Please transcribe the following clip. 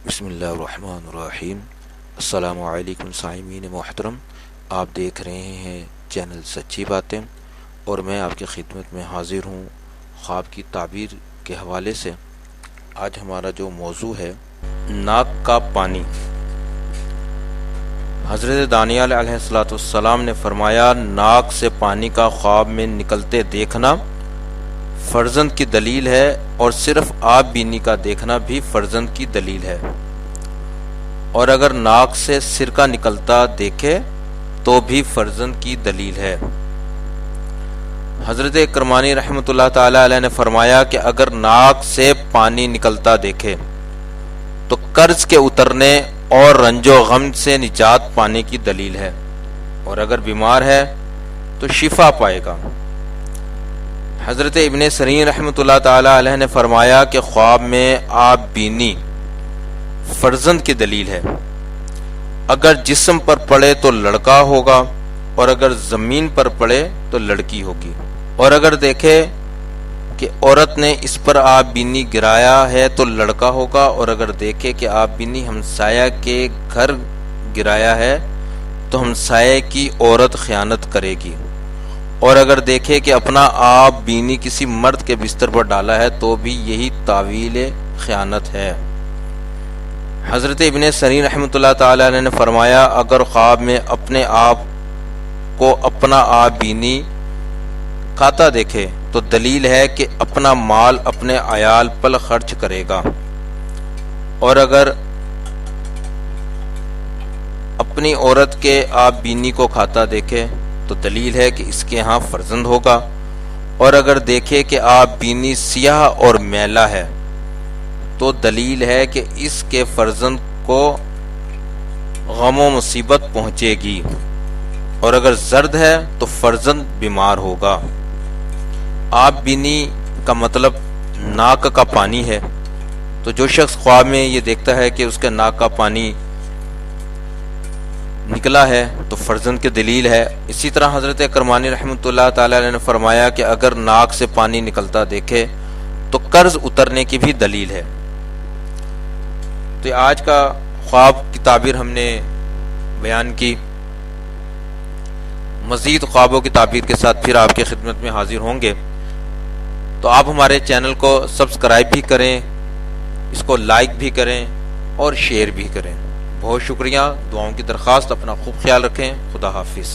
بسم اللہ الرحمن الرحیم۔ السلام علیکم سامعین محترم، آپ دیکھ رہے ہیں چینل سچی باتیں اور میں آپ کی خدمت میں حاضر ہوں خواب کی تعبیر کے حوالے سے۔ آج ہمارا جو موضوع ہے ناک کا پانی۔ حضرت دانیال علیہ السلام نے فرمایا، ناک سے پانی کا خواب میں نکلتے دیکھنا فرزند کی دلیل ہے، اور صرف آب بینی کا دیکھنا بھی فرزند کی دلیل ہے، اور اگر ناک سے سرکہ نکلتا دیکھے تو بھی فرزند کی دلیل ہے۔ حضرت کرمانی رحمۃ اللہ تعالی علیہ نے فرمایا کہ اگر ناک سے پانی نکلتا دیکھے تو قرض کے اترنے اور رنج و غم سے نجات پانے کی دلیل ہے، اور اگر بیمار ہے تو شفا پائے گا۔ حضرت ابن سیرین رحمۃ اللہ تعالی علیہ نے فرمایا کہ خواب میں آب بینی فرزند کی دلیل ہے، اگر جسم پر پڑے تو لڑکا ہوگا، اور اگر زمین پر پڑے تو لڑکی ہوگی، اور اگر دیکھے کہ عورت نے اس پر آب بینی گرایا ہے تو لڑکا ہوگا، اور اگر دیکھے کہ آب بینی ہمسایہ کے گھر گرایا ہے تو ہمسایہ کی عورت خیانت کرے گی، اور اگر دیکھے کہ اپنا آب بینی کسی مرد کے بستر پر ڈالا ہے تو بھی یہی تعویل خیانت ہے۔ حضرت ابن سیرین رحمۃ اللہ تعالی علیہ نے فرمایا، اگر خواب میں اپنے آپ کو اپنا آب بینی کھاتا دیکھے تو دلیل ہے کہ اپنا مال اپنے عیال پر خرچ کرے گا، اور اگر اپنی عورت کے آب بینی کو کھاتا دیکھے تو دلیل ہے کہ اس کے ہاں فرزند ہوگا، اور اگر دیکھے کہ آب بینی سیاہ اور میلا ہے تو دلیل ہے کہ اس کے فرزند کو غم و مصیبت پہنچے گی، اور اگر زرد ہے تو فرزند بیمار ہوگا۔ آب بینی کا مطلب ناک کا پانی ہے، تو جو شخص خواب میں یہ دیکھتا ہے کہ اس کے ناک کا پانی نکلا ہے تو فرزند کی دلیل ہے۔ اسی طرح حضرت کرمانی رحمۃ اللہ تعالی علیہ نے فرمایا کہ اگر ناک سے پانی نکلتا دیکھے تو قرض اترنے کی بھی دلیل ہے۔ تو آج کا خواب کی تعبیر ہم نے بیان کی، مزید خوابوں کی تعبیر کے ساتھ پھر آپ کی خدمت میں حاضر ہوں گے۔ تو آپ ہمارے چینل کو سبسکرائب بھی کریں، اس کو لائک بھی کریں اور شیئر بھی کریں۔ بہت شکریہ، دعاؤں کی درخواست، اپنا خوب خیال رکھیں، خدا حافظ۔